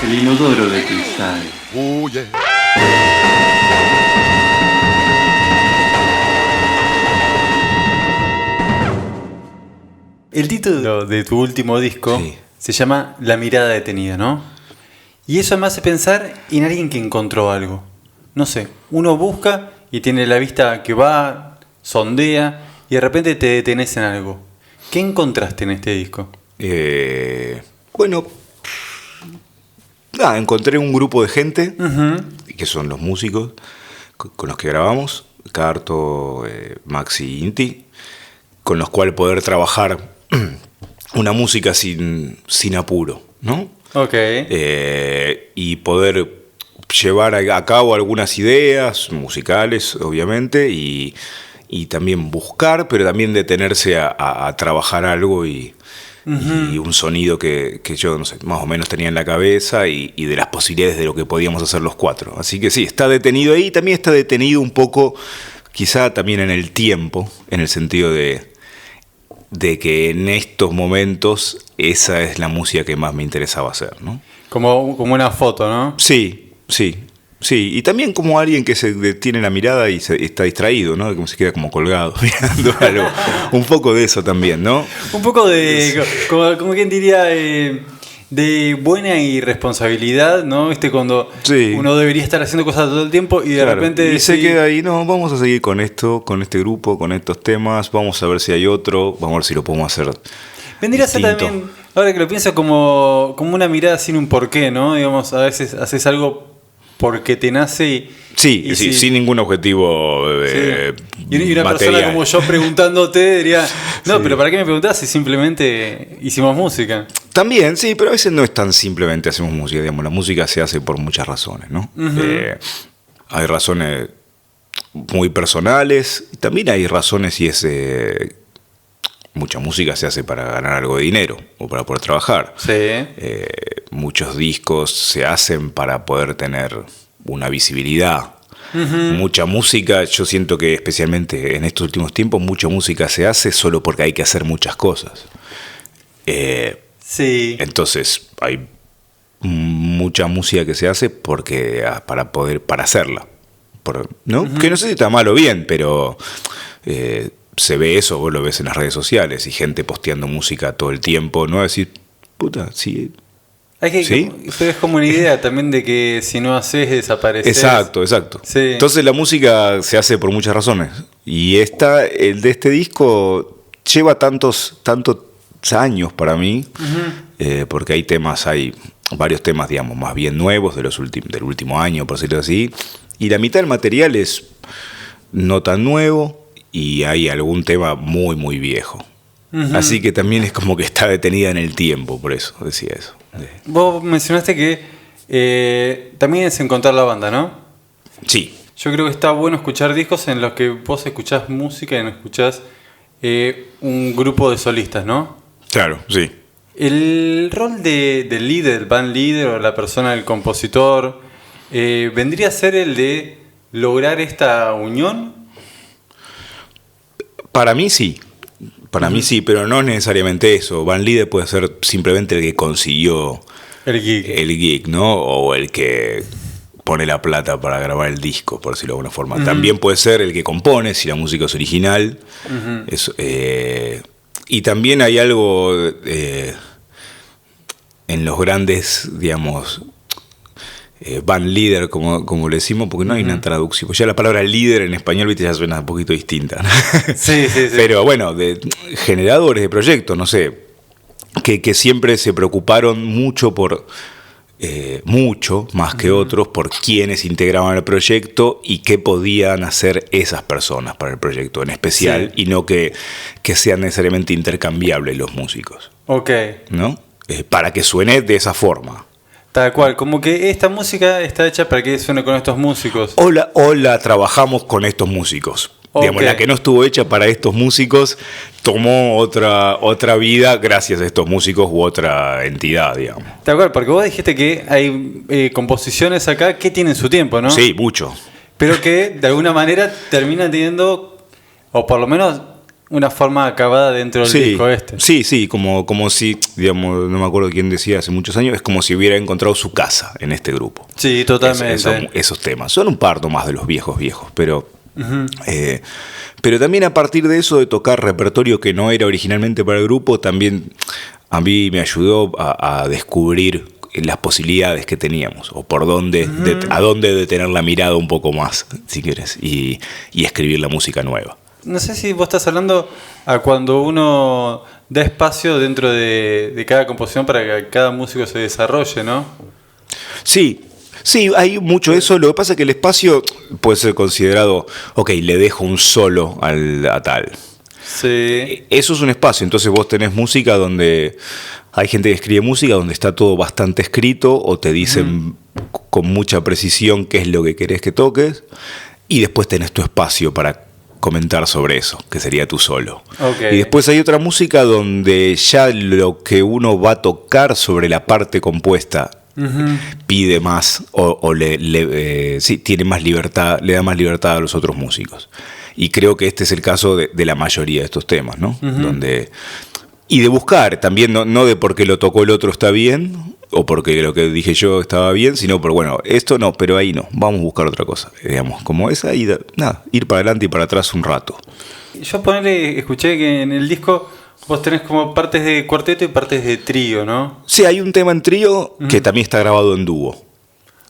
El inodoro de cristal. Oh, yeah. El título de tu último disco se llama La mirada detenida, ¿no? Y eso me hace pensar en alguien que encontró algo. No sé, uno busca y tiene la vista que va, sondea y de repente te detenés en algo. ¿Qué encontraste en este disco? Bueno, encontré un grupo de gente, que son los músicos con los que grabamos, Carto, Maxi y Inti, con los cuales poder trabajar una música sin apuro, ¿no? Ok. Y poder llevar a cabo algunas ideas musicales, obviamente, y también buscar, pero también detenerse a trabajar algo y un sonido que yo, no sé, más o menos tenía en la cabeza y de las posibilidades de lo que podíamos hacer los cuatro. Así que sí, está detenido ahí, también está detenido un poco, quizá también en el tiempo, en el sentido de que en estos momentos esa es la música que más me interesaba hacer, ¿no? Como una foto, ¿no? Sí. Y también como alguien que se detiene la mirada y está distraído, ¿no? Como se queda como colgado mirando algo. Un poco de eso también, ¿no? Un poco de, como quien diría, de buena irresponsabilidad, ¿no? Cuando uno debería estar haciendo cosas todo el tiempo y de repente... Y se queda ahí, no, vamos a seguir con esto, con este grupo, con estos temas, vamos a ver si hay otro, vamos a ver si lo podemos hacer. Vendría a ser también, ahora que lo pienso, como una mirada sin un porqué, ¿no? Digamos, a veces haces algo porque te nace y... Sí, sin ningún objetivo Y una material. persona como yo preguntándote diría, no, pero ¿para qué me preguntás si simplemente hicimos música? También, sí, pero a veces no es tan simplemente hacemos música, digamos, la música se hace por muchas razones, ¿no? Hay razones muy personales, también hay razones y es... mucha música se hace para ganar algo de dinero o para poder trabajar. Sí. Muchos discos se hacen para poder tener una visibilidad. Mucha música, yo siento que especialmente en estos últimos tiempos, mucha música se hace solo porque hay que hacer muchas cosas. Sí. Entonces hay mucha música que se hace porque para hacerla. ¿No? Que no sé si está mal o bien, pero se ve eso, vos lo ves en las redes sociales y gente posteando música todo el tiempo, no decir, puta, sí. ¿Sí? Pero es como una idea también de que si no haces, desapareces. Exacto. Sí. Entonces la música se hace por muchas razones. Y el de este disco lleva tantos años para mí, porque hay varios temas, digamos, más bien nuevos del último año, por decirlo así, y la mitad del material es no tan nuevo y hay algún tema muy, muy viejo. Así que también es como que está detenida en el tiempo, por eso decía eso. Vos mencionaste que también es encontrar la banda, ¿no? Sí. Yo creo que está bueno escuchar discos en los que vos escuchás música y no escuchás un grupo de solistas, ¿no? Claro, sí. El rol del líder, el band líder o la persona del compositor, ¿vendría a ser el de lograr esta unión? Para mí sí. Mí sí, pero no necesariamente eso. Band líder puede ser simplemente el que consiguió el gig, ¿no? O el que pone la plata para grabar el disco, por decirlo de alguna forma. También puede ser el que compone, si la música es original. Y también hay algo en los grandes, digamos, band líder, como le decimos, porque no hay una traducción. Pues ya la palabra líder en español, viste, ya suena un poquito distinta, ¿no? Sí. Pero bueno, de generadores de proyectos, no sé, que siempre se preocuparon mucho mucho más que otros, por quiénes integraban el proyecto y qué podían hacer esas personas para el proyecto en especial, y no que sean necesariamente intercambiables los músicos. Ok. ¿No? Para que suene de esa forma. Tal cual, como que esta música está hecha para que suene con estos músicos. O la trabajamos con estos músicos. Okay. Digamos, la que no estuvo hecha para estos músicos tomó otra vida gracias a estos músicos u otra entidad, digamos. Tal cual, porque vos dijiste que hay composiciones acá que tienen su tiempo, ¿no? Sí, mucho. Pero que de alguna manera terminan teniendo, o por lo menos una forma acabada dentro del disco este. Sí, como si, digamos, no me acuerdo quién decía hace muchos años, es como si hubiera encontrado su casa en este grupo. Sí, totalmente. Esos temas. Son un par más de los viejos, pero... pero también a partir de eso, de tocar repertorio que no era originalmente para el grupo, también a mí me ayudó a descubrir las posibilidades que teníamos, o por dónde, a dónde detener la mirada un poco más, si quieres, y escribir la música nueva. No sé si vos estás hablando a cuando uno da espacio dentro de cada composición para que cada músico se desarrolle, ¿no? Sí, hay mucho eso. Lo que pasa es que el espacio puede ser considerado, ok, le dejo un solo a tal. Sí. Eso es un espacio, entonces vos tenés música donde hay gente que escribe música donde está todo bastante escrito o te dicen con mucha precisión qué es lo que querés que toques, y después tenés tu espacio para comentar sobre eso, que sería tu solo. Okay. Y después hay otra música donde ya lo que uno va a tocar sobre la parte compuesta pide más o tiene más libertad, le da más libertad a los otros músicos. Y creo que este es el caso de la mayoría de estos temas, ¿no? Y de buscar también, no de porque lo tocó el otro está bien, o porque lo que dije yo estaba bien, sino por, bueno, esto no, pero ahí no, vamos a buscar otra cosa, digamos, como esa, y ir para adelante y para atrás un rato. Yo escuché que en el disco vos tenés como partes de cuarteto y partes de trío, ¿no? Sí, hay un tema en trío que también está grabado en dúo.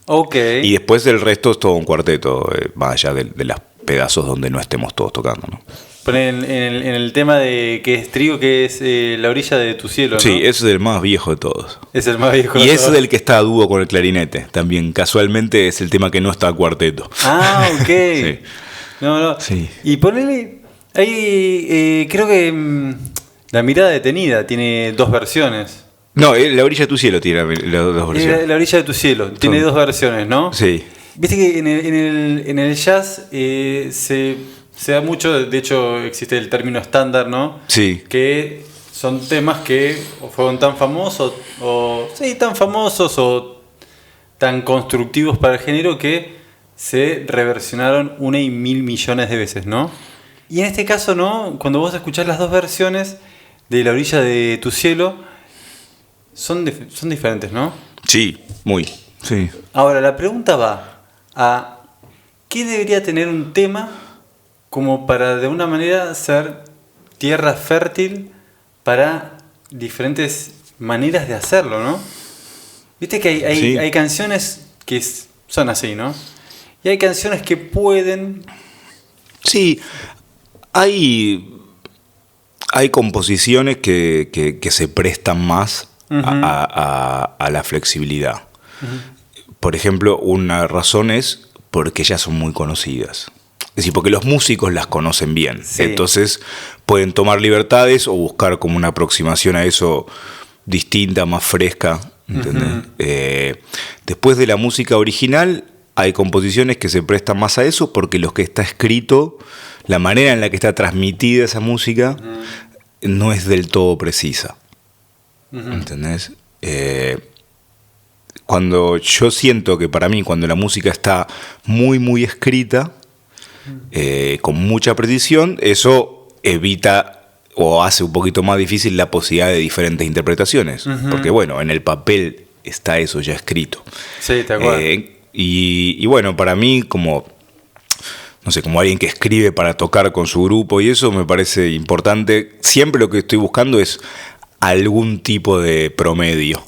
Ok. Y después el resto es todo un cuarteto, más allá de los pedazos donde no estemos todos tocando, ¿no? En el tema de que es trío, que es La orilla de tu cielo, ¿no? Sí, ese es el más viejo de todos. Es el más viejo de todos. Y ese todos. es el que está a dúo con el clarinete. También, casualmente, es el tema que no está a cuarteto. Ah, ok. Sí. No. Sí. Y ponele... Ahí creo que La mirada detenida tiene 2 versiones. No, La orilla de tu cielo tiene las 2 versiones. La orilla de tu cielo. Tiene 2 versiones, ¿no? Sí. Viste que en el jazz se da mucho, de hecho existe el término estándar, ¿no? Sí. Que son temas que fueron tan famosos o tan constructivos para el género que se reversionaron 1.000 millones de veces, ¿no? Y en este caso, ¿no? Cuando vos escuchás las 2 versiones de La orilla de tu cielo, son diferentes, ¿no? Sí, muy. Sí. Ahora, la pregunta va a ¿qué debería tener un tema como para de una manera ser tierra fértil para diferentes maneras de hacerlo, ¿no? Viste que hay canciones que son así, ¿no? Y hay canciones que pueden... Sí, hay composiciones que se prestan más a la flexibilidad. Por ejemplo, una razón es porque ya son muy conocidas. Es decir, porque los músicos las conocen bien. Sí. Entonces pueden tomar libertades o buscar como una aproximación a eso distinta, más fresca. ¿Entendés? Después de la música original hay composiciones que se prestan más a eso porque lo que está escrito, la manera en la que está transmitida esa música no es del todo precisa. ¿Entendés? Cuando yo siento que para mí, cuando la música está muy, muy escrita, con mucha precisión, eso evita o hace un poquito más difícil la posibilidad de diferentes interpretaciones. Porque bueno, en el papel está eso ya escrito. Sí, te acuerdo. Y bueno, para mí, como alguien que escribe para tocar con su grupo y eso me parece importante. Siempre lo que estoy buscando es algún tipo de promedio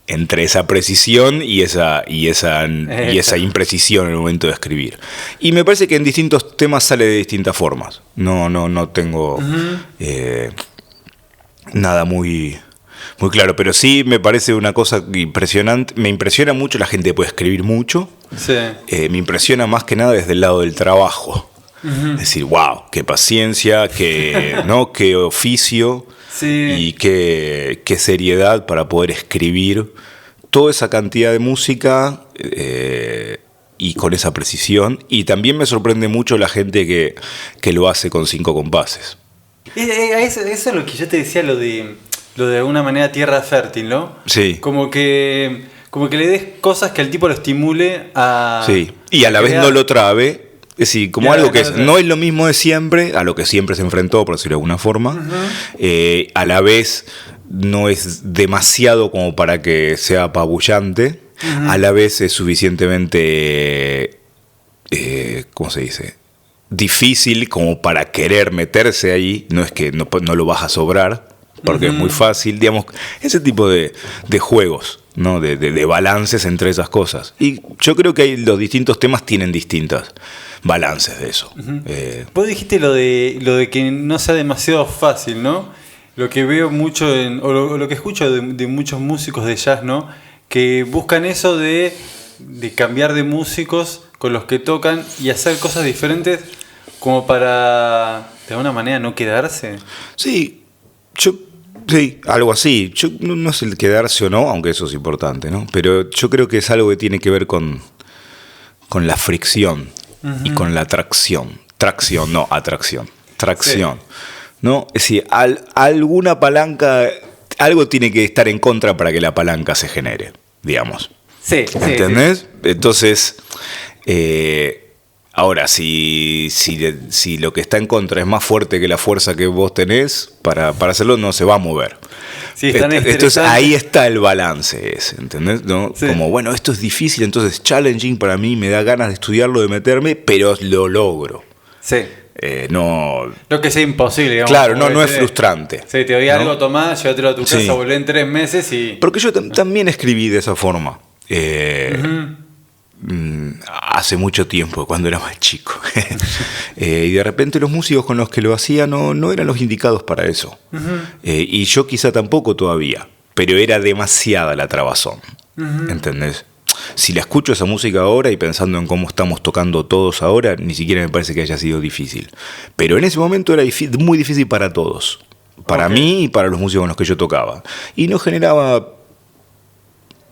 entre esa precisión y esa imprecisión en el momento de escribir. Y me parece que en distintos temas sale de distintas formas. No tengo nada muy, muy claro, pero sí me parece una cosa impresionante. Me impresiona mucho la gente que puede escribir mucho. Sí. Me impresiona más que nada desde el lado del trabajo. Es decir, wow, qué paciencia, qué oficio. Sí. Y qué seriedad para poder escribir toda esa cantidad de música y con esa precisión. Y también me sorprende mucho la gente que lo hace con 5 compases. Eso es lo que yo te decía, lo de alguna manera tierra fértil, ¿no? Sí. Como que le des cosas que al tipo lo estimule a... Sí, y a la vez no lo trabe. Es decir, como algo que no es lo mismo de siempre, a lo que siempre se enfrentó, por decirlo de alguna forma. A la vez no es demasiado como para que sea apabullante. A la vez es suficientemente, ¿cómo se dice? Difícil como para querer meterse ahí. No es que no lo vas a sobrar, porque es muy fácil, digamos, ese tipo de juegos, ¿no? De balances entre esas cosas. Y yo creo que los distintos temas tienen distintos balances de eso. Vos dijiste lo de que no sea demasiado fácil, ¿no? Lo que veo mucho o lo que escucho de muchos músicos de jazz, ¿no? Que buscan eso de cambiar de músicos con los que tocan y hacer cosas diferentes como para, de alguna manera, no quedarse. Sí, algo así. Yo no sé el quedarse o no, aunque eso es importante, ¿no? Pero yo creo que es algo que tiene que ver con la fricción y con la atracción. Tracción, no, atracción. Tracción. Sí. ¿No? Es decir, alguna palanca, algo tiene que estar en contra para que la palanca se genere, digamos. Sí. ¿Entendés? Sí. Entonces, ahora, si lo que está en contra es más fuerte que la fuerza que vos tenés, para hacerlo no se va a mover. Sí, entonces ahí está el balance ese, ¿entendés? ¿No? Sí. Como, bueno, esto es difícil, entonces challenging para mí, me da ganas de estudiarlo, de meterme, pero lo logro. Sí. No que sea imposible, digamos. Claro, no es frustrante. Sí, te doy algo, tomás, llévatelo a tu casa, volvé en 3 meses y... Porque yo también escribí de esa forma. Hace mucho tiempo, cuando era más chico. Y de repente los músicos con los que lo hacía no eran los indicados para eso. Y yo quizá tampoco todavía, pero era demasiada la trabazón. ¿Entendés? Si la escucho esa música ahora y pensando en cómo estamos tocando todos ahora, ni siquiera me parece que haya sido difícil. Pero en ese momento era muy difícil para todos. Para mí y para los músicos con los que yo tocaba. Y no generaba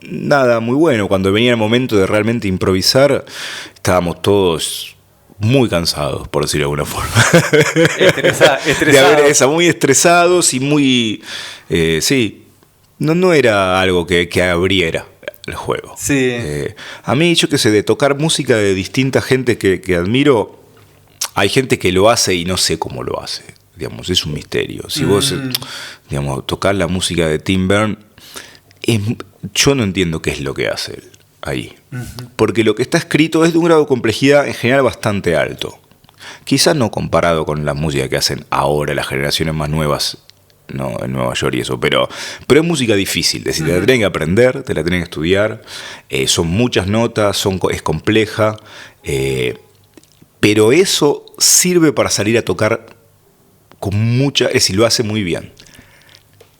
nada muy bueno. Cuando venía el momento de realmente improvisar, estábamos todos muy cansados, por decirlo de alguna forma. Estresados. Muy estresados y muy... sí, no era algo que abriera el juego. Sí. A mí, yo qué sé, de tocar música de distinta gente que admiro, hay gente que lo hace y no sé cómo lo hace. Digamos, es un misterio. Si vos, digamos, tocás la música de Tim Berne, yo no entiendo qué es lo que hace él ahí. Porque lo que está escrito es de un grado de complejidad en general bastante alto. Quizás no comparado con la música que hacen ahora las generaciones más nuevas, no, en Nueva York y eso, pero es música difícil, es decir, te la tienen que aprender, te la tienen que estudiar, son muchas notas, es compleja, pero eso sirve para salir a tocar con es decir, lo hace muy bien.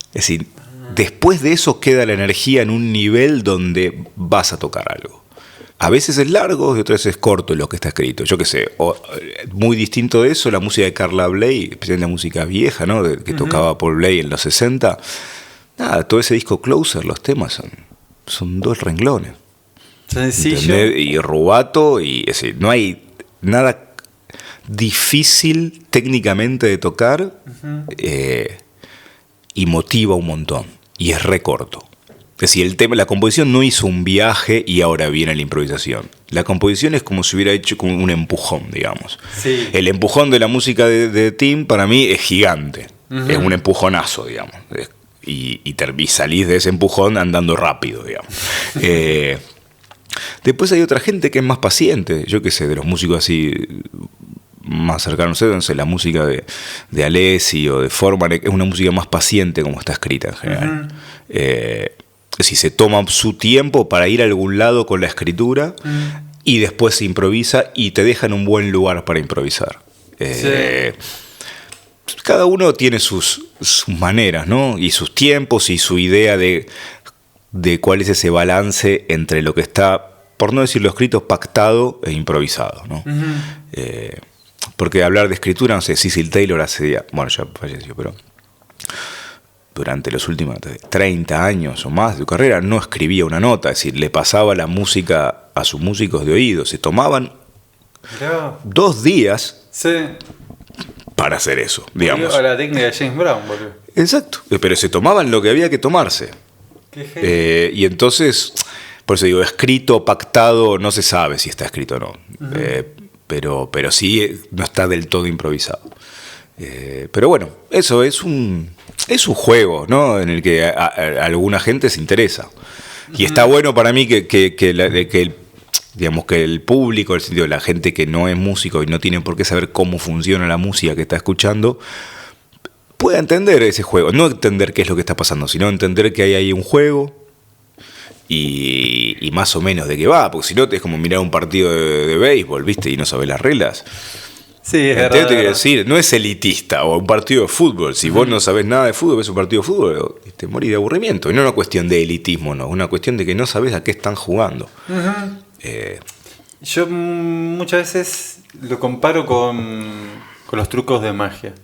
Es decir, después de eso queda la energía en un nivel donde vas a tocar algo. A veces es largo y otras veces es corto lo que está escrito. Yo qué sé, muy distinto de eso, la música de Carla Bley, especialmente la música vieja, ¿no? Que tocaba Paul Bley en los 60. Nada, todo ese disco Closer, los temas son 2 renglones. Sencillo. Y rubato, y es decir, no hay nada difícil técnicamente de tocar y motiva un montón. Y es re corto. Es decir, la composición no hizo un viaje y ahora viene la improvisación. La composición es como si hubiera hecho como un empujón, digamos. Sí. El empujón de la música de Tim para mí es gigante. Es un empujonazo, digamos. Y salís de ese empujón andando rápido, digamos. Después hay otra gente que es más paciente. Yo qué sé, de los músicos así más cercanos, no sé, la música de Alessi o de Forman es una música más paciente como está escrita en general. Si se toma su tiempo para ir a algún lado con la escritura y después se improvisa y te deja en un buen lugar para improvisar. Cada uno tiene sus maneras, ¿no? Y sus tiempos y su idea de cuál es ese balance entre lo que está, por no decirlo escrito, pactado e improvisado, ¿no? Porque hablar de escritura, no sé, Cecil Taylor ya falleció, pero durante los últimos 30 años o más de su carrera no escribía una nota, es decir, le pasaba la música a sus músicos de oído, se tomaban 2 días para hacer eso, digamos. A la técnica de James Brown, boludo. Exacto, pero se tomaban lo que había que tomarse. Y entonces, por eso digo, escrito, pactado, no se sabe si está escrito o no. pero sí no está del todo improvisado. Pero bueno, eso es un juego, ¿no? En el que a alguna gente se interesa. Y está bueno para mí que el público, el sentido de la gente que no es músico y no tiene por qué saber cómo funciona la música que está escuchando, pueda entender ese juego. No entender qué es lo que está pasando, sino entender que hay ahí un juego y más o menos de qué va. Porque si no, es como mirar un partido de béisbol, ¿viste? Y no sabes las reglas. Sí, es verdad. Te quiero decir, no es elitista o un partido de fútbol. Si vos no sabés nada de fútbol, ves un partido de fútbol, te morís de aburrimiento. Y no es una cuestión de elitismo, no. Es una cuestión de que no sabés a qué están jugando. Yo muchas veces lo comparo con los trucos de magia.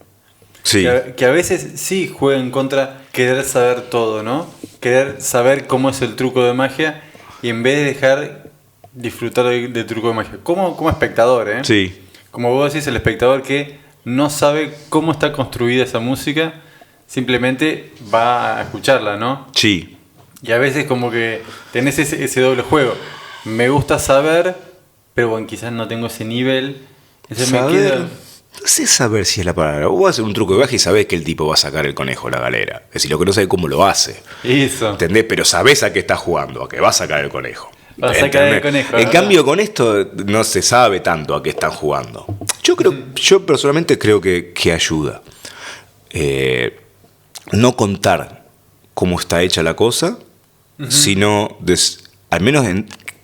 Sí. Que a veces sí juegan contra querer saber todo, ¿no? Querer saber cómo es el truco de magia y en vez de dejar disfrutar del truco de magia. Como espectador, ¿eh? Sí. Como vos decís, el espectador que no sabe cómo está construida esa música, simplemente va a escucharla, ¿no? Sí. Y a veces como que tenés ese doble juego. Me gusta saber, pero bueno, quizás no tengo ese nivel. Entonces me quedo... No sé saber si es la palabra. Vos vas a hacer un truco de magia y sabés que el tipo va a sacar el conejo de la galera. Es decir, lo que no sabés cómo lo hace. Eso. ¿Entendés? Pero sabés a qué está jugando, a que va a sacar el conejo. Va a sacar el conejo. En cambio, con esto no se sabe tanto a qué están jugando. Yo personalmente creo que ayuda. No contar cómo está hecha la cosa, sino al menos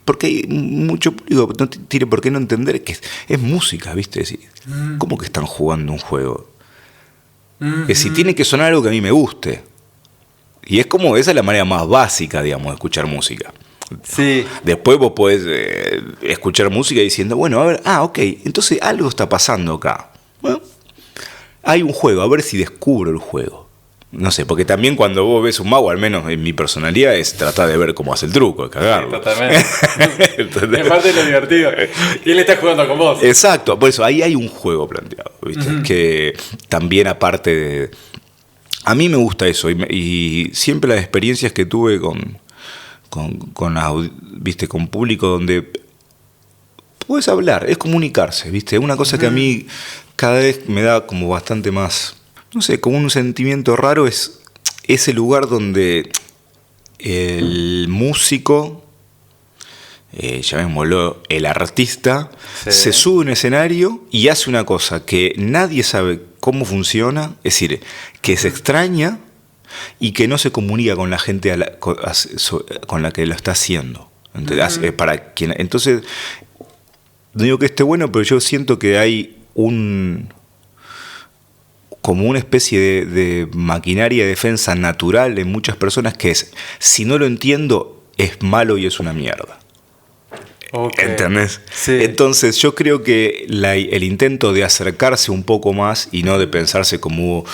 porque hay mucho público que no tiene por qué no entender que es música, ¿viste? Es decir, ¿cómo que están jugando un juego? Es decir, tiene que sonar algo que a mí me guste. Y esa es la manera más básica, digamos, de escuchar música. Sí. Después vos podés escuchar música diciendo, bueno, a ver, ok, entonces algo está pasando acá. Bueno, hay un juego, a ver si descubro el juego. No sé, porque también cuando vos ves un mago, al menos en mi personalidad, es tratar de ver cómo hace el truco, de cagarlo. Sí, totalmente. Es parte de lo divertido. Y él está jugando con vos. Exacto, por eso ahí hay un juego planteado, ¿viste? Que también aparte de... A mí me gusta eso y siempre las experiencias que tuve con público donde puedes hablar, es comunicarse, ¿viste? Una cosa que a mí cada vez me da como bastante más, no sé, como un sentimiento raro, es ese lugar donde el músico, llamémoslo el artista, se sube a un escenario y hace una cosa que nadie sabe cómo funciona, es decir, que se extraña y que no se comunica con la gente con la que lo está haciendo. Entonces, no digo que esté bueno, pero yo siento que hay como una especie de maquinaria de defensa natural en muchas personas que es, si no lo entiendo, es malo y es una mierda. Okay. ¿Entendés? Sí. Entonces yo creo que el intento de acercarse un poco más y no de pensarse como...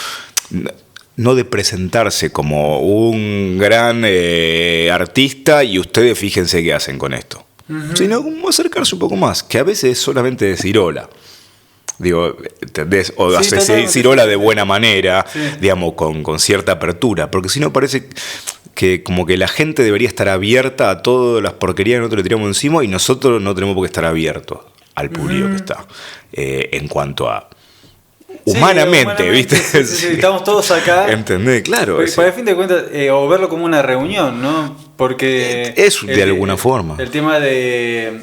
No de presentarse como un gran artista y ustedes fíjense qué hacen con esto. Sino como acercarse un poco más, que a veces es solamente decir hola. Digo, ¿entendés? O decir hola de buena manera, digamos, con cierta apertura. Porque si no parece que como que la gente debería estar abierta a todas las porquerías que nosotros le tiramos encima y nosotros no tenemos por qué estar abiertos al público que está. En cuanto a... Humanamente, ¿viste? Sí, estamos todos acá. ¿Entendés? Claro. Para el fin de cuentas, o verlo como una reunión, ¿no? Porque... Es de alguna forma. El tema del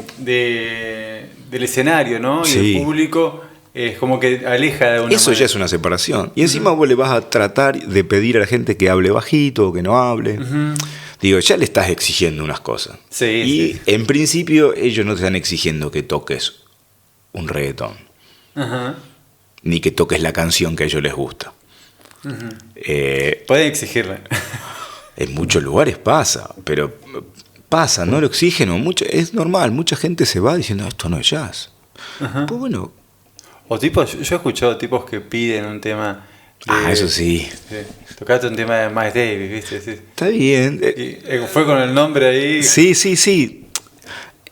escenario, ¿no? Y el público es como que aleja de alguna manera. Eso ya es una separación. Y encima vos le vas a tratar de pedir a la gente que hable bajito o que no hable. Digo, ya le estás exigiendo unas cosas. Y en principio ellos no te están exigiendo que toques un reggaetón. Ni que toques la canción que a ellos les gusta. Pueden exigirle. En muchos lugares pasa, pero pasa, no lo exigen. Es normal, mucha gente se va diciendo, esto no es jazz. Pues bueno. O tipos, yo he escuchado tipos que piden un tema... eso sí. Tocaste un tema de Miles Davis, ¿viste? Sí. Está bien. Fue con el nombre ahí. Sí.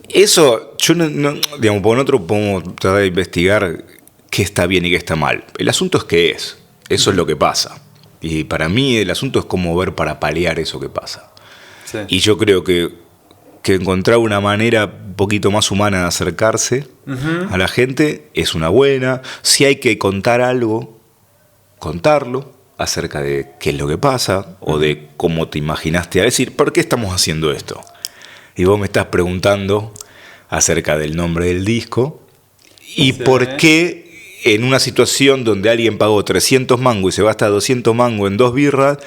Eso, yo no digamos, por otro podemos tratar de investigar qué está bien y qué está mal. El asunto es qué es. Eso es lo que pasa. Y para mí el asunto es cómo ver para paliar eso que pasa. Sí. Y yo creo que encontrar una manera un poquito más humana de acercarse a la gente, es una buena. Si hay que contar algo, contarlo acerca de qué es lo que pasa o de cómo te imaginaste a decir, ¿por qué estamos haciendo esto? Y vos me estás preguntando acerca del nombre del disco y por qué en una situación donde alguien pagó 300 mangos y se gasta 200 mangos en 2 birras,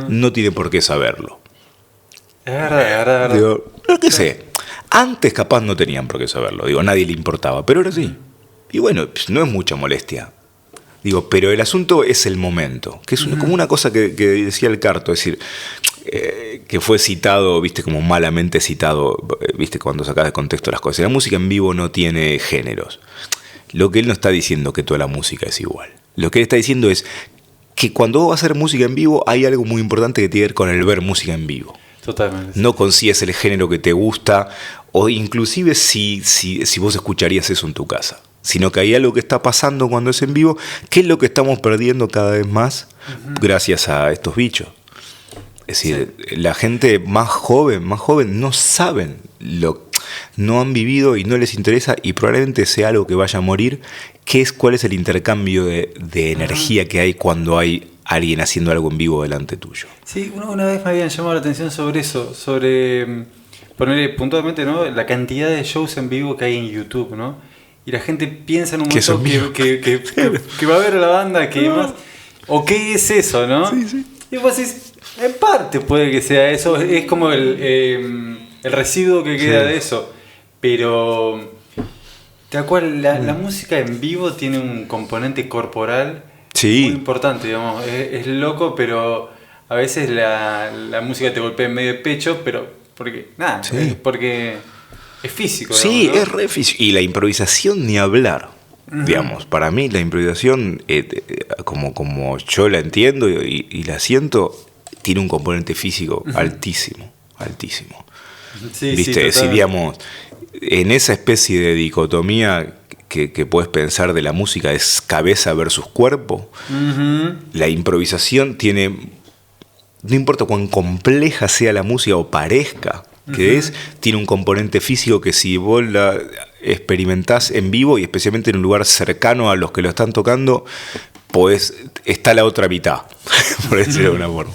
no tiene por qué saberlo. Es verdad. Digo, no qué sé. Antes capaz no tenían por qué saberlo. Digo, a nadie le importaba, pero ahora sí. Y bueno, pues no es mucha molestia. Digo, pero el asunto es el momento, que es como una cosa que decía el Carto, es decir, que fue citado, viste, como malamente citado, viste, cuando sacas de contexto las cosas. La música en vivo no tiene géneros. Lo que él no está diciendo que toda la música es igual. Lo que él está diciendo es que cuando vos vas a hacer música en vivo hay algo muy importante que tiene que ver con el ver música en vivo. Totalmente. No con si es el género que te gusta o inclusive si vos escucharías eso en tu casa, sino que hay algo que está pasando cuando es en vivo, que es lo que estamos perdiendo cada vez más gracias a estos bichos. Es decir, la gente más joven no saben, no han vivido y no les interesa y probablemente sea algo que vaya a morir, cuál es el intercambio de energía que hay cuando hay alguien haciendo algo en vivo delante tuyo. Sí, una vez me habían llamado la atención sobre eso, sobre ponerle puntualmente, ¿no?, la cantidad de shows en vivo que hay en YouTube, ¿no? Y la gente piensa en un momento que va a ver a la banda, que más, o qué es eso, ¿no? Sí. Y vos decís, en parte puede que sea eso, es como el residuo que queda de eso, pero tal cual la música en vivo tiene un componente corporal muy importante, digamos, es loco, pero a veces la música te golpea en medio de pecho, pero porque porque es físico. Sí, digamos, ¿no? es re físico. Y la improvisación ni hablar. Digamos, para mí la improvisación, como yo la entiendo y la siento, tiene un componente físico altísimo. Sí, ¿viste? Si digamos, en esa especie de dicotomía que puedes pensar de la música es cabeza versus cuerpo, la improvisación tiene, no importa cuán compleja sea la música o parezca que tiene un componente físico que si vos la experimentás en vivo y especialmente en un lugar cercano a los que lo están tocando, está la otra mitad, por decirlo de alguna forma.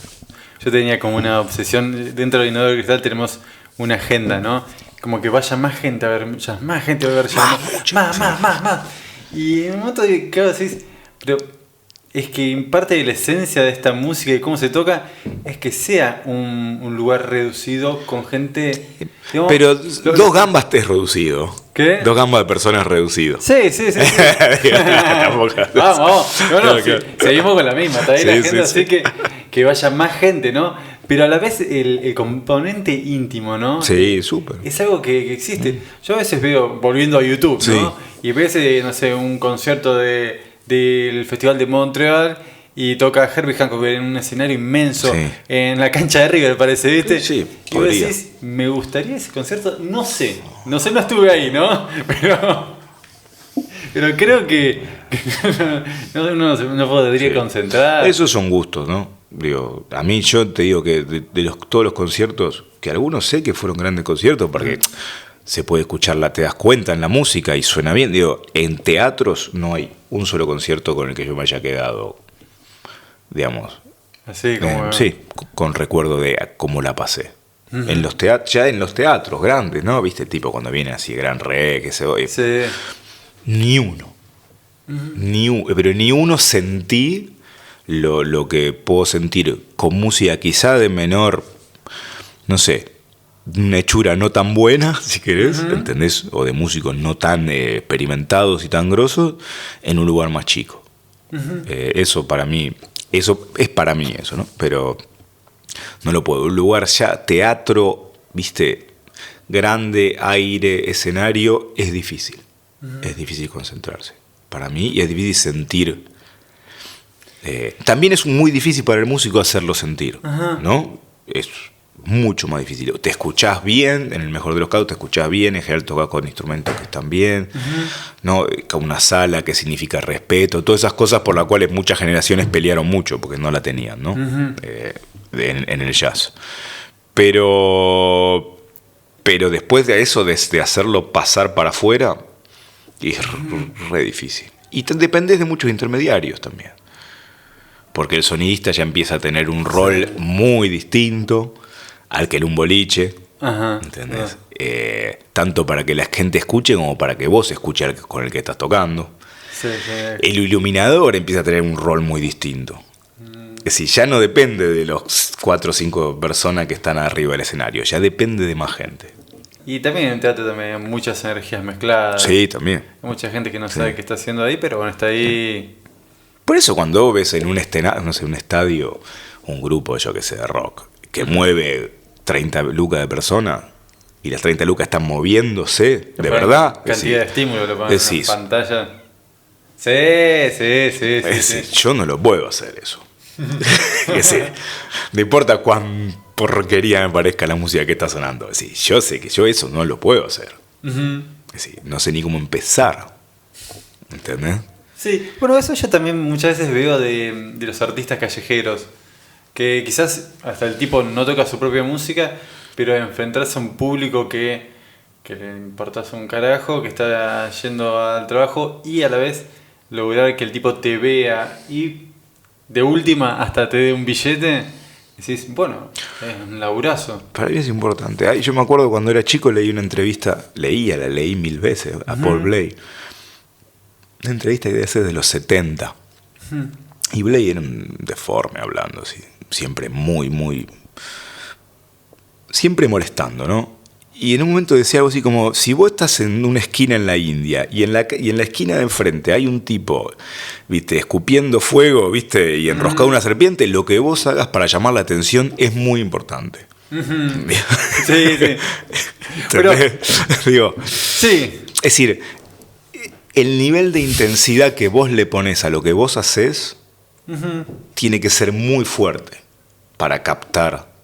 Yo tenía como una obsesión, dentro del Inodoro Cristal tenemos una agenda, ¿no? Como que vaya más gente a ver, más gente a ver, más. Y en un momento que vos decís, pero es que parte de la esencia de esta música y cómo se toca es que sea un lugar reducido con gente, digamos, pero 2 gambas es reducido. ¿Qué? 2 gambas de personas reducido. Sí. Vamos. No, seguimos con la misma, está ahí la agenda, así que vaya más gente, ¿no? Pero a la vez el componente íntimo, ¿no? Sí, súper. Es algo que existe. Yo a veces veo, volviendo a YouTube, ¿no? Y ves, no sé, un concierto del Festival de Montreal y toca Herbie Hancock en un escenario inmenso en la cancha de River, parece, ¿viste? Sí, y vos decís, me gustaría ese concierto, no sé, no estuve ahí, ¿no? Pero creo que uno no podría concentrar. Esos son gustos, ¿no? Digo, a mí yo te digo que de todos los conciertos, que algunos sé que fueron grandes conciertos, porque se puede escucharla, te das cuenta en la música y suena bien. Digo, en teatros no hay un solo concierto con el que yo me haya quedado, digamos, así como con recuerdo de cómo la pasé. En los ya en los teatros grandes, ¿no? Viste, tipo cuando viene así Gran Re, que se oye. Sí. Ni uno. Pero ni uno sentí lo que puedo sentir con música quizá de menor, no sé, una hechura no tan buena, si querés, ¿entendés? O de músicos no tan experimentados y tan grosos, en un lugar más chico. Eso para mí, eso, ¿no? Pero no lo puedo. Un lugar ya, teatro, viste, grande, aire, escenario, es difícil. Es difícil concentrarse para mí y es difícil sentir. También es muy difícil para el músico hacerlo sentir, ¿no? Es mucho más difícil. Te escuchás bien, en el mejor de los casos te escuchás bien, en general tocas con instrumentos que están bien, ¿no? Con una sala que significa respeto, todas esas cosas por las cuales muchas generaciones pelearon mucho porque no la tenían, ¿no? En el jazz. Pero Pero después de eso, de hacerlo pasar para afuera, es re difícil. Y dependés de muchos intermediarios también. Porque el sonidista ya empieza a tener un rol muy distinto al que en un boliche. Ajá. ¿Entendés? Tanto para que la gente escuche como para que vos escuches con el que estás tocando. Sí. El iluminador empieza a tener un rol muy distinto. Es decir, ya no depende de los 4 o 5 personas que están arriba del escenario, ya depende de más gente. Y también en el teatro también hay muchas energías mezcladas. Sí, también. Hay mucha gente que no sabe qué está haciendo ahí, pero bueno, está ahí. Por eso cuando vos ves en un estadio un grupo, yo que sé, de rock, que mueve 30 lucas de personas y las 30 lucas están moviéndose, de verdad. Cantidad de estímulo, lo ponen en la pantalla. Sí. Yo no lo puedo hacer eso. No importa cuán porquería me parezca la música que está sonando. Yo sé que yo eso no lo puedo hacer. No sé ni cómo empezar. ¿Entendés? Sí, bueno, eso yo también muchas veces veo de los artistas callejeros, que quizás hasta el tipo no toca su propia música, pero enfrentarse a un público que le importas un carajo, que está yendo al trabajo y a la vez lograr que el tipo te vea y de última hasta te dé un billete, decís, bueno, es un laburazo. Para mí es importante. Yo me acuerdo cuando era chico leí una entrevista, la leí 1000 veces, a Paul Bley. Una entrevista que debe ser de los 70. Y Bley era un deforme hablando, así, siempre siempre molestando, ¿no? Y en un momento decía algo así como, si vos estás en una esquina en la India y en la esquina de enfrente hay un tipo, ¿viste? Escupiendo fuego, ¿viste? Y enroscado una serpiente, lo que vos hagas para llamar la atención es muy importante. Sí. Pero, digo, sí. Es decir, el nivel de intensidad que vos le pones a lo que vos haces tiene que ser muy fuerte para captar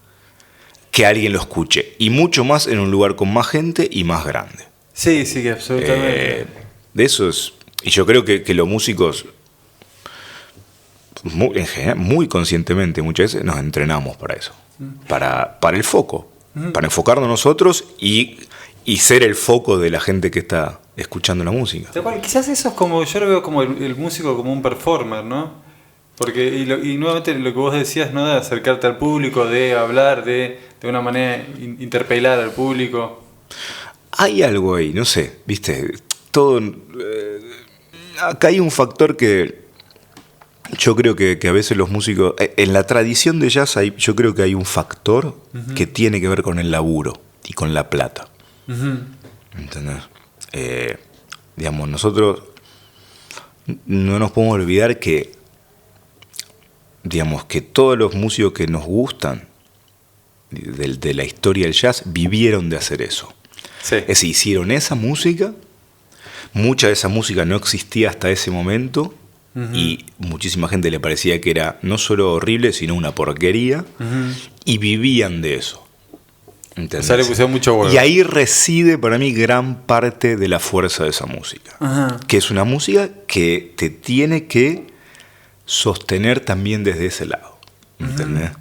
que alguien lo escuche, y mucho más en un lugar con más gente y más grande. Sí, absolutamente. De eso es, y yo creo que los músicos, en general, muy conscientemente muchas veces nos entrenamos para eso, para el foco, para enfocarnos nosotros y ser el foco de la gente que está escuchando la música. Quizás eso es como, yo lo veo como el músico como un performer, ¿no? Porque, y nuevamente lo que vos decías, ¿no? De acercarte al público, de hablar, de una manera interpelar al público. Hay algo ahí, no sé, viste, todo. Acá hay un factor que yo creo que a veces los músicos, en la tradición de jazz yo creo que hay un factor que tiene que ver con el laburo y con la plata. ¿Entendés? Digamos, nosotros no nos podemos olvidar que, digamos, que todos los músicos que nos gustan de la historia del jazz vivieron de hacer eso. Sí. Es decir, hicieron esa música, mucha de esa música no existía hasta ese momento, y muchísima gente le parecía que era no solo horrible, sino una porquería, y vivían de eso. ¿Entendés? O sea, le pusieron mucho huevo. Y ahí reside para mí gran parte de la fuerza de esa música. Que es una música que te tiene que sostener también desde ese lado. ¿Entendés?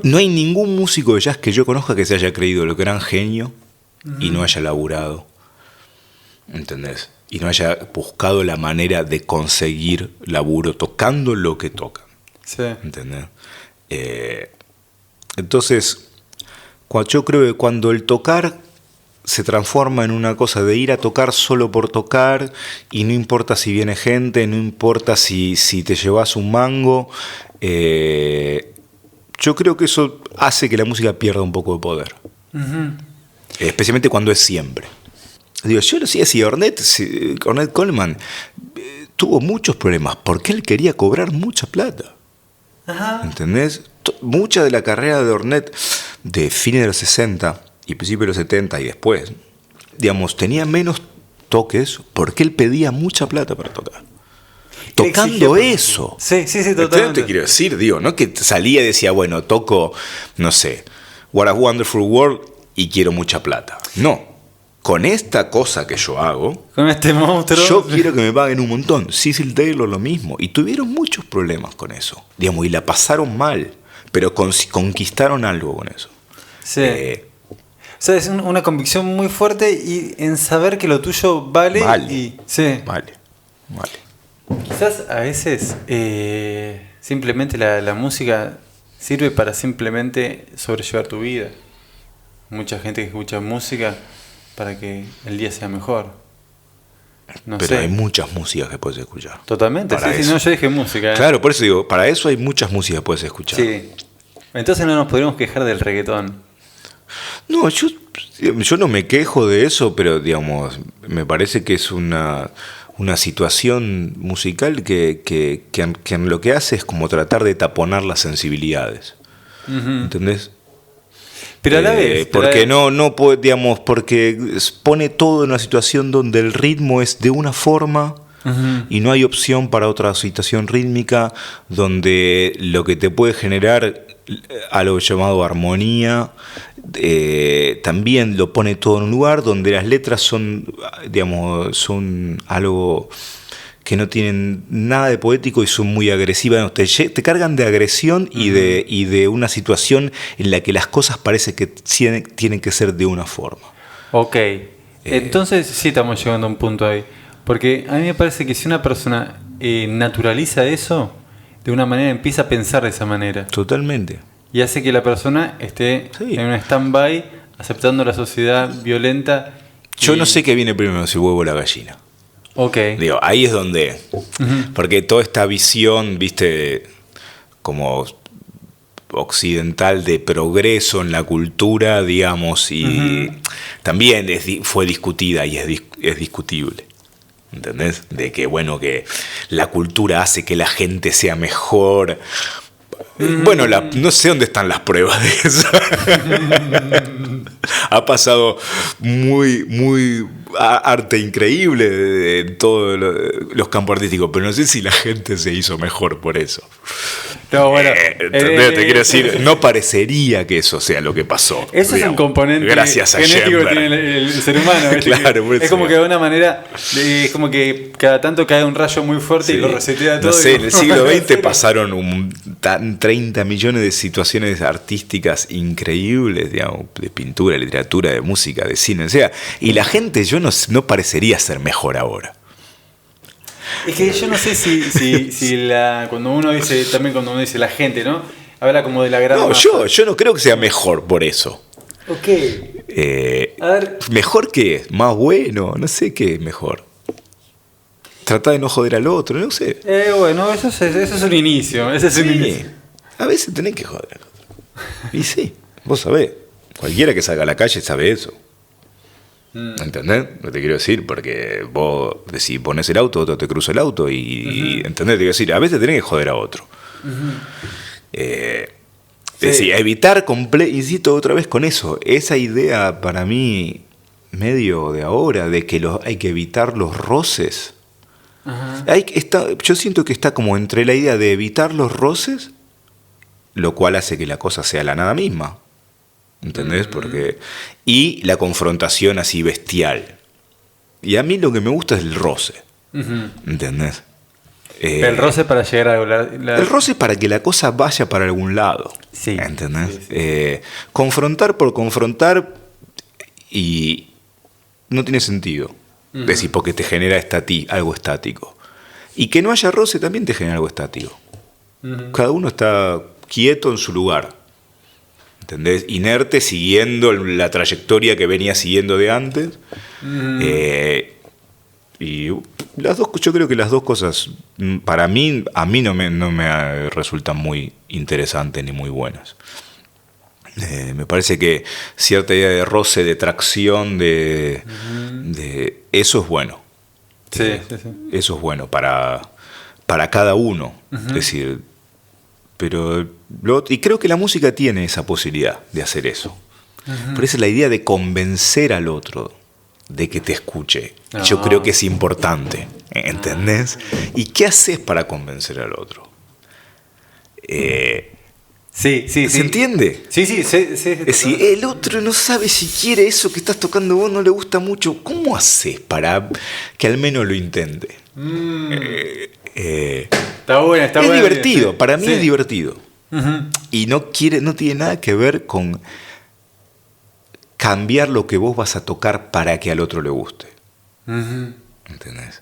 No hay ningún músico de jazz que yo conozca que se haya creído lo gran genio y no haya laburado. ¿Entendés? Y no haya buscado la manera de conseguir laburo tocando lo que tocan. Sí. ¿Entendés? Entonces, yo creo que cuando el tocar se transforma en una cosa de ir a tocar solo por tocar, y no importa si viene gente, no importa si te llevas un mango, yo creo que eso hace que la música pierda un poco de poder. Especialmente cuando es siempre. Digo, yo lo decía, si Ornette Coleman tuvo muchos problemas porque él quería cobrar mucha plata. ¿Entendés? Mucha de la carrera de Ornette de fines de los 60 y principios de los 70 y después, digamos, tenía menos toques porque él pedía mucha plata para tocar. Tocando eso. Sí, totalmente. Te quiero decir, digo, no que salía y decía, bueno, toco, no sé, What a Wonderful World y quiero mucha plata. No. Con esta cosa que yo hago, con este monstruo, yo quiero que me paguen un montón. Cecil Taylor lo mismo. Y tuvieron muchos problemas con eso. Digamos, y la pasaron mal. Pero conquistaron algo con eso. Sí. O sea, es una convicción muy fuerte y en saber que lo tuyo vale. Y, sí. Vale. Quizás a veces simplemente la música sirve para simplemente sobrellevar tu vida. Mucha gente que escucha música para que el día sea mejor. Pero hay muchas músicas que puedes escuchar. Totalmente, sí, no, yo dije música. Claro, por eso digo, para eso hay muchas músicas que puedes escuchar. Sí. Entonces no nos podríamos quejar del reggaetón. No, yo no me quejo de eso, pero digamos, me parece que es una situación musical que en lo que hace es como tratar de taponar las sensibilidades. ¿Entendés? Pero a la vez. Porque no puede, digamos, porque pone todo en una situación donde el ritmo es de una forma y no hay opción para otra situación rítmica, donde lo que te puede generar algo llamado armonía, también lo pone todo en un lugar donde las letras son, digamos, son algo que no tienen nada de poético y son muy agresivas. Te cargan de agresión y de una situación en la que las cosas parece que tienen que ser de una forma. Ok. Entonces sí estamos llegando a un punto ahí. Porque a mí me parece que si una persona naturaliza eso, de una manera empieza a pensar de esa manera. Totalmente. Y hace que la persona esté en un stand-by, aceptando la sociedad violenta. Yo no sé qué viene primero, si el huevo o la gallina. Ok. Digo, ahí es donde. Porque toda esta visión, viste, como occidental de progreso en la cultura, digamos, y también fue discutida y es discutible. ¿Entendés? De que, bueno, que la cultura hace que la gente sea mejor. Bueno, no sé dónde están las pruebas de eso. Ha pasado muy arte increíble en todos los campos artísticos, pero no sé si la gente se hizo mejor por eso. No, bueno, te quiero decir, no parecería que eso sea lo que pasó. Eso es un componente genético que tiene el ser humano. Claro, es como que de alguna manera, es como que cada tanto cae un rayo muy fuerte y lo resetea todo. No sé, en el siglo XX pasaron 30 millones de situaciones artísticas increíbles, digamos, de pintura, de literatura, de música, de cine, o sea, y la gente, yo no parecería ser mejor ahora. Es que yo no sé si cuando uno dice la gente, ¿no? Habla como de la gran masa. Yo no creo que sea mejor por eso. Ok. A ver. ¿Mejor qué? ¿Más bueno? No sé qué es mejor. Tratar de no joder al otro, no sé. Bueno, eso es un inicio. Ese es un inicio. A veces tenés que joder al otro. Y sí, vos sabés. Cualquiera que salga a la calle sabe eso. ¿Entendés? Lo que te quiero decir, porque vos si pones el auto, otro te cruza el auto y ¿entendés? Te quiero decir, a veces tenés que joder a otro. Es decir, evitar insisto otra vez con eso, esa idea para mí medio de ahora, de que hay que evitar los roces. Yo siento que está como entre la idea de evitar los roces, lo cual hace que la cosa sea la nada misma. ¿Entendés? Y la confrontación así bestial. Y a mí lo que me gusta es el roce. ¿Entendés? El roce para llegar a el roce es para que la cosa vaya para algún lado. Sí. ¿Entendés? Sí. Confrontar por confrontar y no tiene sentido. Es decir, porque te genera algo estático. Y que no haya roce también te genera algo estático. Cada uno está quieto en su lugar. ¿Entendés? Inerte, siguiendo la trayectoria que venía siguiendo de antes. Y yo creo que las dos cosas, para mí, a mí no me resultan muy interesantes ni muy buenas. Me parece que cierta idea de roce, de tracción, de eso es bueno. Sí. Eso es bueno para cada uno. Es decir, y creo que la música tiene esa posibilidad de hacer eso. Pero esa es la idea de convencer al otro de que te escuche. Yo creo que es importante, ¿entendés? ¿Y qué haces para convencer al otro? Sí. ¿Se entiende? Sí. Es decir, el otro no sabe si quiere eso que estás tocando vos, no le gusta mucho. ¿Cómo haces para que al menos lo intente? Está buena. Es divertido, para mí es divertido. Y no tiene nada que ver con cambiar lo que vos vas a tocar para que al otro le guste. Ujú. ¿Entendés?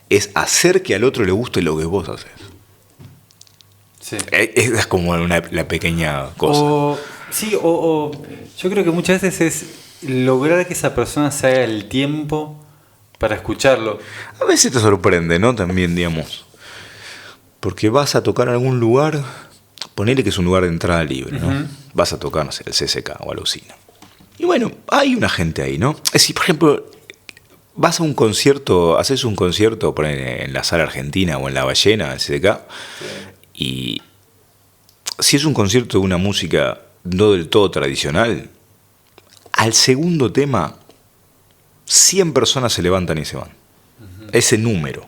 Es hacer que al otro le guste lo que vos haces. Sí. Es como la pequeña cosa. O yo creo que muchas veces es lograr que esa persona se haga el tiempo para escucharlo. A veces te sorprende, ¿no? También, digamos. Porque vas a tocar en algún lugar, ponele que es un lugar de entrada libre, ¿no? Uh-huh. Vas a tocar, no sé, el CCK o a la usina. Y bueno, hay una gente ahí, ¿no? Es decir, por ejemplo, vas a un concierto, haces un concierto en la Sala Argentina o en la Ballena, el CCK, y si es un concierto de una música no del todo tradicional, al segundo tema, 100 personas se levantan y se van. Uh-huh. Ese número.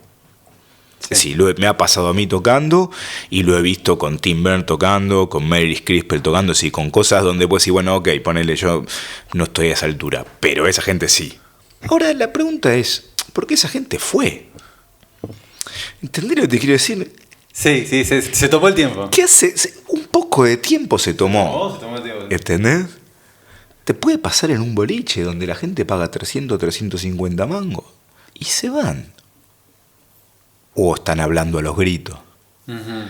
Sí, me ha pasado a mí tocando y lo he visto con Tim Berners tocando, con Meryl Crispell tocando, sí, con cosas donde puedes decir, bueno, ok, ponele, yo no estoy a esa altura, pero esa gente sí. Ahora la pregunta es, ¿por qué esa gente fue? ¿Entendés lo que te quiero decir? Sí, se tomó el tiempo. ¿Qué hace? Un poco de tiempo se tomó. Se tomó el tiempo. ¿Entendés? Te puede pasar en un boliche donde la gente paga 300, 350 mangos y se van. O están hablando a los gritos. Uh-huh.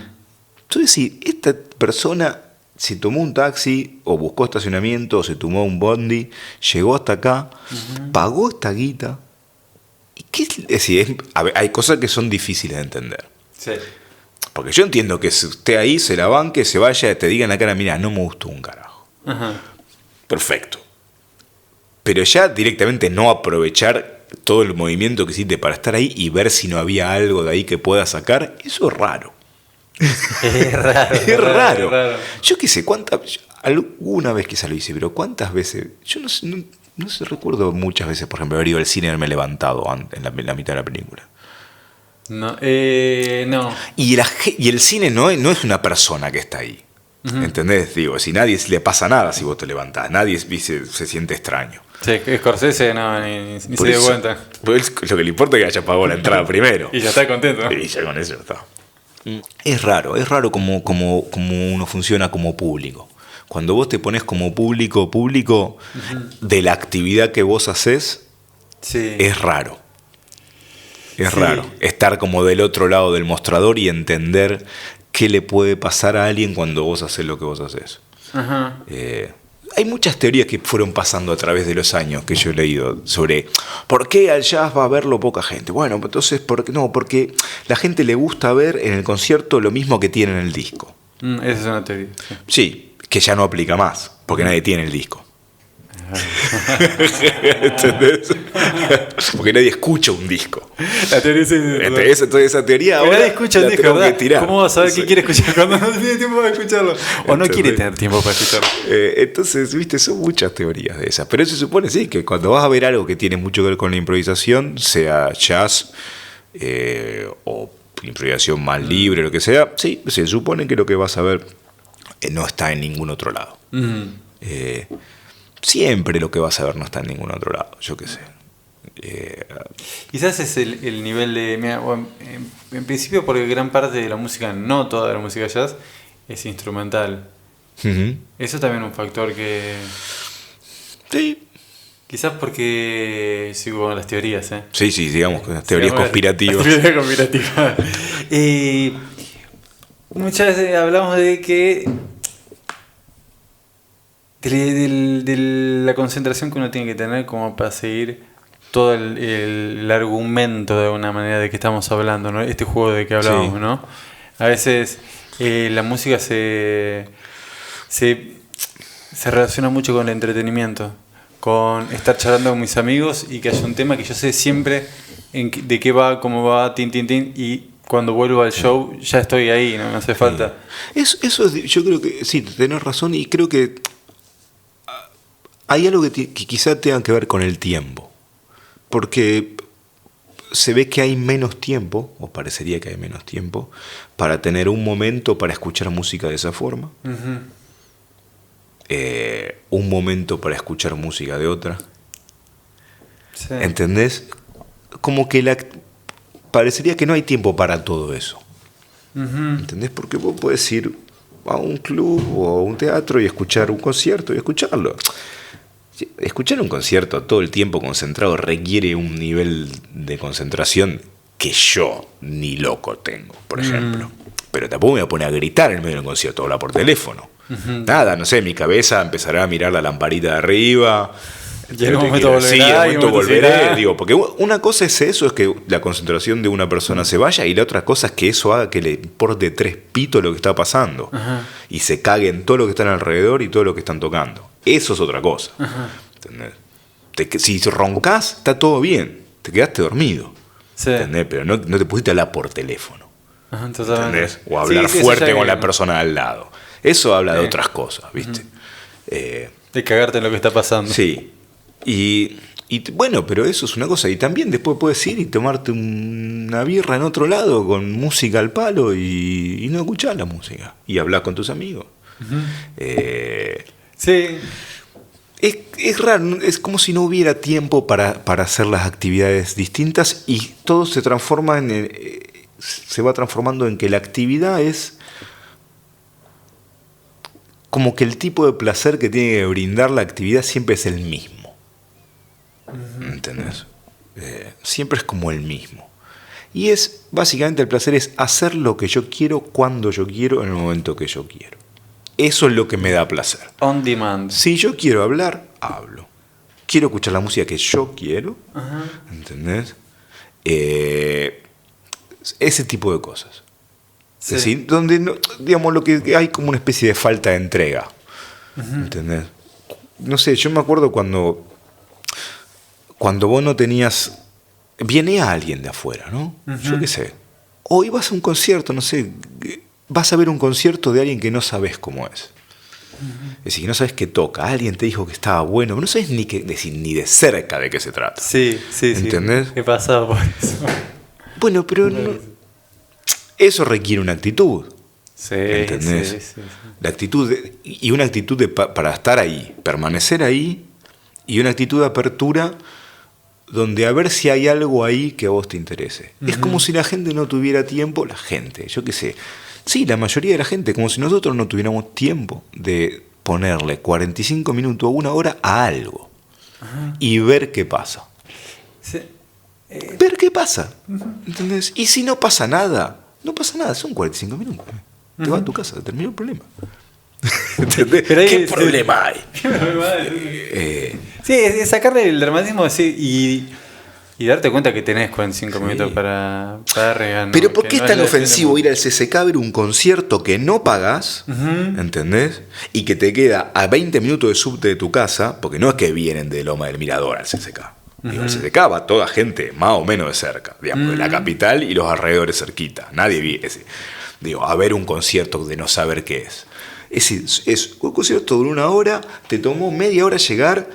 Entonces, si esta persona se tomó un taxi, o buscó estacionamiento, o se tomó un bondi, llegó hasta acá, uh-huh, pagó esta guita. ¿Y qué? Es decir, hay cosas que son difíciles de entender. Sí. Porque yo entiendo que si usted ahí se la banque, se vaya, te diga en la cara, mira, no me gustó un carajo. Uh-huh. Perfecto. Pero ya directamente no aprovechar todo el movimiento que hiciste para estar ahí y ver si no había algo de ahí que pueda sacar, eso es raro. Es raro. Es raro. Yo qué sé, alguna vez quizá lo hice, pero ¿cuántas veces? Yo no sé, recuerdo muchas veces, por ejemplo, haber ido al cine y haberme levantado en la mitad de la película. No. Y el cine no es una persona que está ahí. Uh-huh. ¿Entendés? Digo, si nadie le pasa nada si vos te levantás, nadie se siente extraño. Sí, Scorsese ni se dio cuenta. Pues lo que le importa es que haya pagado la entrada primero. Y ya está contento, ¿no? Y ya con eso está. Es raro como uno funciona como público. Cuando vos te pones como público uh-huh, de la actividad que vos haces, sí, es raro. Es raro estar como del otro lado del mostrador y entender qué le puede pasar a alguien cuando vos haces lo que vos haces. Uh-huh. Hay muchas teorías que fueron pasando a través de los años que yo he leído sobre por qué al jazz va a verlo poca gente. Bueno, entonces, porque la gente le gusta ver en el concierto lo mismo que tiene en el disco. Esa es una teoría. Sí, que ya no aplica más, porque nadie tiene el disco. ¿Entendés? Porque nadie escucha un disco. La teoría es toda esa teoría ahora nadie escucha un disco, ¿verdad? ¿Cómo vas a saber qué quiere escuchar cuando no tiene tiempo para escucharlo? O no quiere tener tiempo para escucharlo. Entonces, viste, son muchas teorías de esas. Pero se supone, sí, que cuando vas a ver algo que tiene mucho que ver con la improvisación, sea jazz o improvisación más libre, lo que sea, sí, se supone que lo que vas a ver no está en ningún otro lado. Uh-huh. Siempre lo que vas a ver no está en ningún otro lado, yo qué sé. Quizás es el nivel de... Mira, en principio porque gran parte de la música, no toda la música jazz, es instrumental. Uh-huh. Eso también es un factor que... Sí. Quizás porque sigo con las teorías, ¿eh? Sí, digamos, con las teorías conspirativas. Teorías conspirativas. Muchas veces hablamos de que... De la concentración que uno tiene que tener como para seguir todo el argumento de una manera de que estamos hablando, ¿no? Este juego de que hablábamos, sí, ¿no? A veces la música se relaciona mucho con el entretenimiento, con estar charlando con mis amigos y que haya un tema que yo sé siempre de qué va, cómo va, tin, y cuando vuelvo al show ya estoy ahí, no me hace falta. Eso yo creo que sí, tenés razón y creo que hay algo que quizá tenga que ver con el tiempo, porque se ve que hay menos tiempo, o parecería que hay menos tiempo, para tener un momento para escuchar música de esa forma, uh-huh, un momento para escuchar música de otra. Sí. ¿Entendés? Como que parecería que no hay tiempo para todo eso. Uh-huh. ¿Entendés? Porque vos podés ir a un club o a un teatro y escuchar un concierto y escucharlo. escuchar un concierto todo el tiempo concentrado requiere un nivel de concentración que yo ni loco tengo, por ejemplo. Pero tampoco me voy a poner a gritar en medio del concierto, hablar por teléfono. Nada, no sé, mi cabeza empezará a mirar la lamparita de arriba. Y en un momento volveré. Digo, porque una cosa es eso, es que la concentración de una persona se vaya, y la otra cosa es que eso haga que le importe 3 pitos lo que está pasando. Y se cague en todo lo que están alrededor y todo lo que están tocando. Eso es otra cosa. ¿Entendés? Si roncás, está todo bien. Te quedaste dormido. Sí. ¿Entendés? Pero no te pusiste a hablar por teléfono. ¿Entendés? O hablar sí, fuerte con la persona al lado. Eso habla de otras cosas, ¿viste? De cagarte en lo que está pasando. Sí. Y bueno, pero eso es una cosa. Y también después puedes ir y tomarte una birra en otro lado con música al palo y no escuchar la música. Y hablar con tus amigos. Sí. Es raro, es como si no hubiera tiempo para hacer las actividades distintas, y todo se transforma se va transformando en que la actividad es como que el tipo de placer que tiene que brindar la actividad siempre es el mismo. ¿Entendés? Siempre es como el mismo. Y básicamente el placer es hacer lo que yo quiero, cuando yo quiero, en el momento que yo quiero. Eso es lo que me da placer. On demand. Si yo quiero hablar, hablo. Quiero escuchar la música que yo quiero. ¿Entendés? Ese tipo de cosas. Sí. Es decir, donde digamos lo que hay como una especie de falta de entrega. ¿Entendés? No sé, yo me acuerdo cuando vos no tenías... Viene alguien de afuera, ¿no? Yo qué sé. O ibas a un concierto, no sé... Vas a ver un concierto de alguien que no sabes cómo es. Es decir, que no sabes qué toca. Alguien te dijo que estaba bueno, pero no sabes ni de cerca de qué se trata. Sí. ¿Entendés? He pasado por eso. Bueno, pero eso requiere una actitud. Sí, ¿entendés? Sí. La actitud y una actitud para estar ahí, permanecer ahí, y una actitud de apertura donde a ver si hay algo ahí que a vos te interese. Es como si la gente no tuviera tiempo, yo qué sé. Sí, la mayoría de la gente, como si nosotros no tuviéramos tiempo de ponerle 45 minutos o 1 hora a algo y ver qué pasa. Sí. Ver qué pasa. ¿Entendés? Y si no pasa nada, son 45 minutos. Te vas a tu casa, terminó el problema. ¿Entendés? ¿Qué problema hay? Sí, es sacarle el dramatismo y darte cuenta que tenés 45 minutos para regalar. Pero ¿por qué es tan ofensivo ir al CCK a ver un concierto que no pagás, ¿entendés? Y que te queda a 20 minutos de subte de tu casa, porque no es que vienen de Loma del Mirador al CCK. Digo, al CCK va toda gente más o menos de cerca, digamos, de la capital y los alrededores cerquita. Nadie viene. Digo, a ver un concierto de no saber qué es. Es un concierto de 1 hora, te tomó media hora llegar,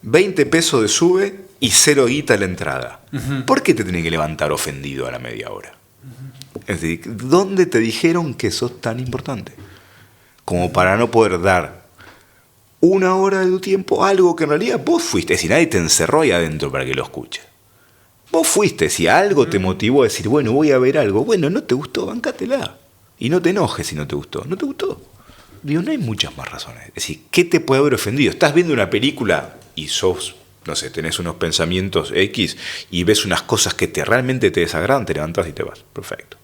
20 pesos de sube y 0 guita la entrada. ¿Por qué te tenés que levantar ofendido a la media hora? Es decir, ¿dónde te dijeron que sos tan importante? Como para no poder dar 1 hora de tu tiempo a algo que en realidad vos fuiste. Es decir, nadie te encerró ahí adentro para que lo escuches. Vos fuiste, si algo te motivó a decir, bueno, voy a ver algo. Bueno, no te gustó, bancátela. Y no te enojes si no te gustó. No te gustó. Digo, no hay muchas más razones. Es decir, ¿qué te puede haber ofendido? Estás viendo una película y no sé, tenés unos pensamientos X y ves unas cosas que realmente te desagradan, te levantás y te vas. Perfecto.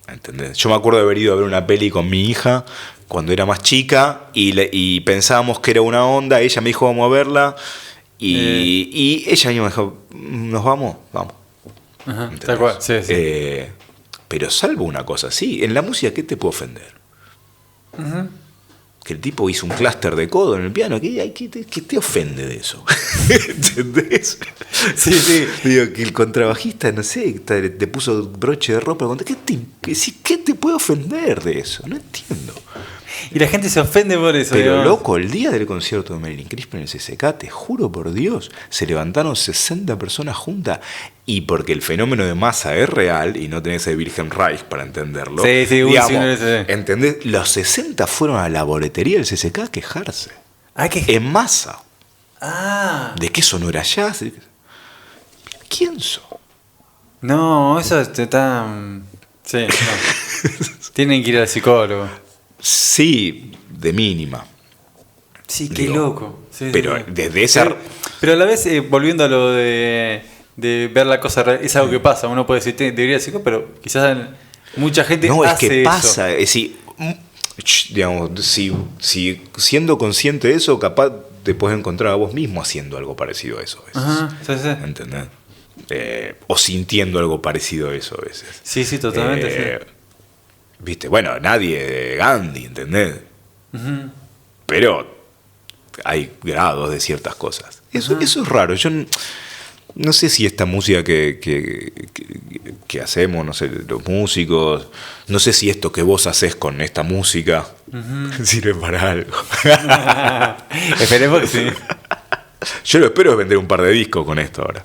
¿Entendés? Yo me acuerdo de haber ido a ver una peli con mi hija cuando era más chica y pensábamos que era una onda. Ella me dijo, vamos a verla. Y ella me dijo, ¿nos vamos? Vamos. Tal cual, sí. Pero salvo una cosa, sí, en la música, ¿qué te puede ofender? Que el tipo hizo un clúster de codo en el piano, ¿qué te ofende de eso? ¿Entendés? Sí. Digo, que el contrabajista, no sé, te puso broche de ropa. ¿Qué te puede ofender de eso? No entiendo. Y la gente se ofende por eso. Pero digamos. loco, el día del concierto de Marilyn Crispin en el CCK, te juro por Dios, se levantaron 60 personas juntas. Y porque el fenómeno de masa es real, y no tenés el Wilhelm Reich para entenderlo, sí, digamos, ¿entendés? Los 60 fueron a la boletería del CCK a quejarse. En masa. De que eso no era jazz. ¿Quién sos? No, eso está... Sí, no. Tienen que ir al psicólogo. Sí, de mínima. Sí, qué loco. Sí, pero sí. desde esa... Pero a la vez, volviendo a lo de ver la cosa real, es algo que pasa. Uno puede decir, debería decirlo, pero quizás mucha gente No, hace es que eso. pasa. Es decir, digamos, si siendo consciente de eso, capaz te puedes encontrar a vos mismo haciendo algo parecido a eso a veces. Ajá, sí, sí. ¿Entendés? O sintiendo algo parecido a eso a veces. Sí, sí, totalmente. Sí. Viste, bueno, nadie Gandhi, ¿entendés? Uh-huh. Pero hay grados de ciertas cosas. Eso es raro. Yo no sé si esta música que hacemos, no sé, los músicos, no sé si esto que vos haces con esta música sirve para algo. Esperemos que sí. Yo lo espero es vender un par de discos con esto ahora.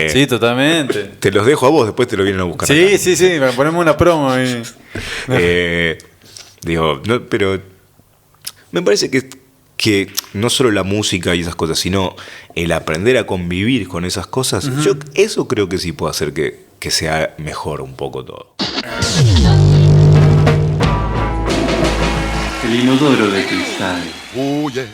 Sí, totalmente. Te los dejo a vos, después te lo vienen a buscar. Sí, acá. sí, ponemos una promo ahí. Digo, no, pero me parece que no solo la música y esas cosas, sino el aprender a convivir con esas cosas, yo eso creo que sí puede hacer que sea mejor un poco todo. El inodoro de cristal. Oh, yeah.